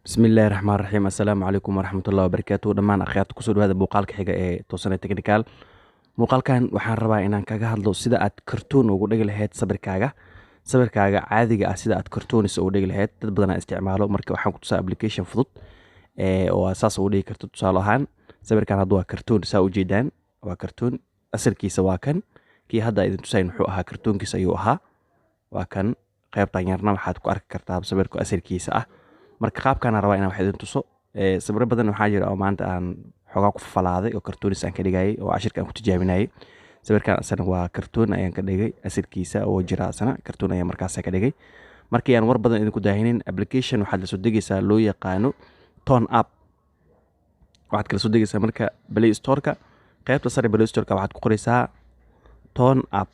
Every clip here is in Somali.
bismillaahi raxmaan raxiim assalaamu calaykum waraxmatullahi wabarakaatu dhammaan akhyaarta kusoo dhawaada muuqaalka xiga ee toosane technical muuqaalkan waxaan rabaa inaan kaga hadlo sida aad kartoon ugu dhigi lahayd sawirkaaga caadiga ah sida aad kartoonis ugu dhigi lahayd dad badan aa isticmaalo marka waxaan ku tusaa application fudud oo saas ugu dhigi karto tusaale ahaan sawirkan hadda waa kartoon saa u jeedaan waa kartoon asalkiisa waa kan kii hadda idin tusayn wuxuu ahaa kartoonkiisa ayuu ahaa waa kan qaybtan yarna waxaad ku arki kartaa sawirka asalkiisa ah marka qaabkaan rabaa inaan wax idin tuso sawiro badan waxaa jira oo maanta aan xogaa ku falaaday oo kartoonis aan ka dhigayay oo cashirka aan ku tijaabinayay sawirkan asana waa kartoon ayaan ka dhigay asalkiisa oo jira asana kartoon ayaan markaas ka dhigay markii aan war badan idinku daahinin application waxaad la soo degaysaa loo yaqaano Tone App waxaad kala soo degaysaa marka Play Store-ka qaybta sare Play Store-ka waxaad ku qoraysaa Tone App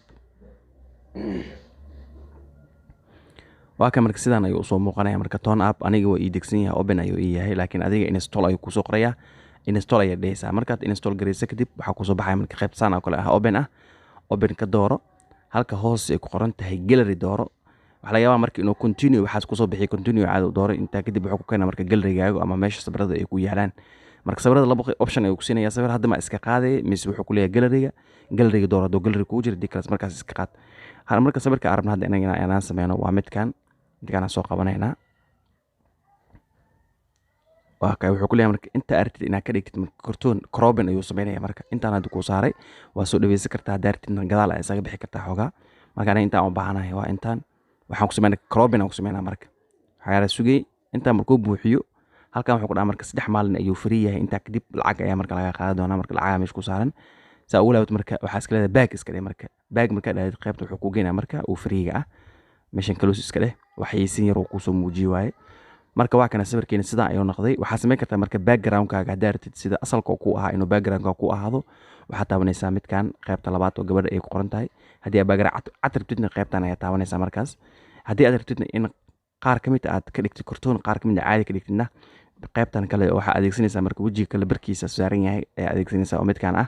waa kan marka sidaan ayuu soo muuqanaya marka Tone App aniga waa ii degsan yahay open ayuu ii yahay laakiin adiga install ayuu kusoo qorayaa install ayaa dhehaysaa markaad install garaysa kadib waxaa kusoo baxaya marka qaybta saan oo kale ah open ka dooro halka hoos ay ku qoran tahay gallery dooro waxaa laga yaabaa marka inuu continue waxaas kusoo bixiyo continue caadi u dooro intaa kadib wuxuu ku keenaa marka gallerygaaga ama meesha sawirada ay ku yaalaan marka sawirada laba option ayuu ku siinayaa sawir hadda ma iska qaaday mise wuxuu ku leeyahay galleryga dooro hadduu gallery kugu jiro dikalaas markaas iska qaad marka sawirka arabna hadda inaan sameyno waa midkan soo qabanaynaa wuxuu ku leeyahay marka inta aragtid inaad ka dhigtid marka kartoon cropping ayuu sameynaya marka intaan hadda kuu saaray waa soo dhaweysan kartaa hadda aragtid gadaal aad isaga bixi kartaa xoogaa marka aniga intaan u baahanahay waa intaan waxaan ku sameynaa cropping aan ku sameynaa marka waxaa sugay intaan markuu buuxiyo halkan wuxuu ku dhaca marka 3 maalin ayuu free yahay intaa kadib lacag ayaa marka laga qaadan doonaa marka lacag meesha ku saaran saa ugu laabto marka waxaa iska leedahay bag iska dhig marka bag marka dhaad qaybta wuxuu ku geenaa marka uu free-ga ah meeshan close iska dheh waxaysiin yar oo ku soo muujiyo waaye marka waa kana sawirkeena sidaan ayuu noqday waxaa sameyn kartaa marka background-kaaga hadda aragtid sida asalka ku ahaa inuu background-kaaga ku ahaado waxaad taabanaysaa midkan qaybta labaad oo gabadha ay ku qoran tahay haddii aad background cad rabtidna qaybtan ayaa taabanaysaa markaas haddii aad rabtidna in qaar ka mid aad ka dhigtid kartoon qaar ka mid caadi ka dhigtidna qaybtan kale waxaa adeegsanaysaa marka wejiga kale barkiisa saaran yahay ayaa adeegsanaysaa oo midkan ah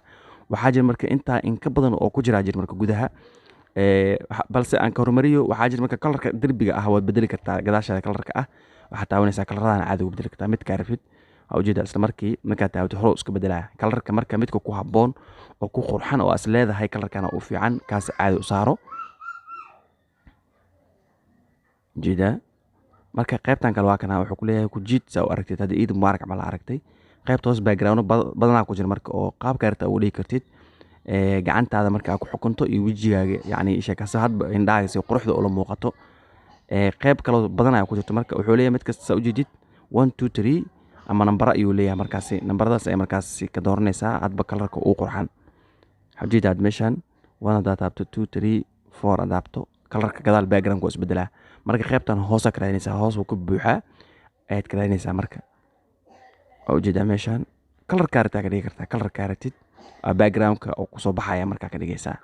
waxaa jira marka intaa in ka badan oo ku jira marka gudaha balse aan ka hormariyo waxaa jira marka kalarka derbiga ah waad bedeli kartaa gadaashaada kalarka ah waxaad taabanaysaa kalarradana caadi u bedeli kartaa midkaa rabtid waa ujeeda isla markii markaad taabtid hore iska bedelaya kalarka marka midka ku habboon oo ku qurxan oo as leedahay kalarkana uu fiican kaas caadi u saaro ujeeda marka qaybtan kale waa kana wuxuu ku leeyahay ku jiid saa u aragtid hadda ciid mubaarak ma la aragtay qaybta hoos background badanaa ku jira marka oo qaabka aragta ugu dhigi kartid gacantaada marka aad ku xukunto iyo wejigaaga yacni sheekasa hadba indhahaaga si quruxda ula muuqato qayb kaloo badan ayaa ku jirto marka wuxuu leeyahay mid kasta saa u jeedid 1 2 3 ama nambara ayuu leeyahay markaasi nambaradaas ay markaasi ka dooranaysaa hadba kalarka uu qurxan xajiid aad meeshan 1 hadaad taabto 2 3 4 aad taabto kalarka gadaal background-ku isbedelaa marka qaybtan hoosa ka raadinaysaa hoos uu ka buuxaa ayaad ka raadinaysaa marka waa ujeedaa meeshan kalarka aragtaa ka dhigi kartaa kalarka aragtid background-ka oo kusoo baxaya markaa ka dhigaysaa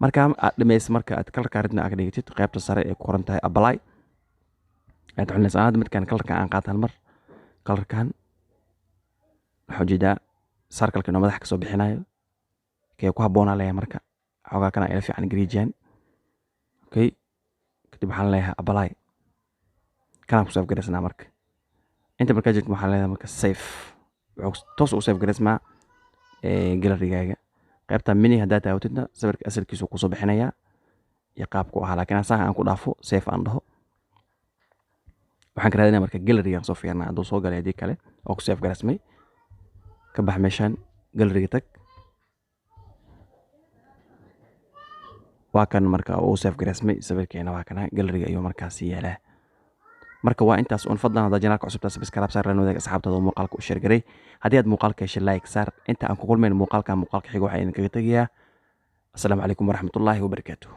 marka aad dhamaysa marka aad kalarka aragtid aad ka dhigtid qaybta sare ee ku qoran tahay apply aad xulinaysaa hadda midkan kalarkan aan qaataan mar kalarkan waxaa ujeedaa sarkalka inuu madax ka soo bixinayo kee ku habboonaa leeyahay marka xoogaa kana ila fiican gariijiyaan okay kadib waxaan leeyahay apply kanaan ku save garaysnaa marka inta markaa jirto waxaan leeyahay marka save wuxuu toos u save garaysmaa gallerygaaga qaybta mini haddaad taawatidna sawirka asalkiisu kusoo bixinayaa iyo qaabku ahaa laakiin asaan aan ku dhaafo save aan dhaho waxaan ka raadinaya marka gallerygaan soo fiirnaa hadduu soo galay haddii kale oo ku save garaysmay ka bax meeshan galleryga tag waa kan marka uu save garaysmay sawirkeena waa kana galleryga ayuu markaasi yaalaa marka waa intaas uun fadlan hadda janaalka cusubta subscribe saar lan wadaag asxaabtada muuqaalka u share garay haddii aad muuqaalka heshay like saar inta aan ku kulmayn muuqaalka xiga waxaa idinkaga tegayaa assalaamu calaykum waraxmatullaahi wabarakaatuh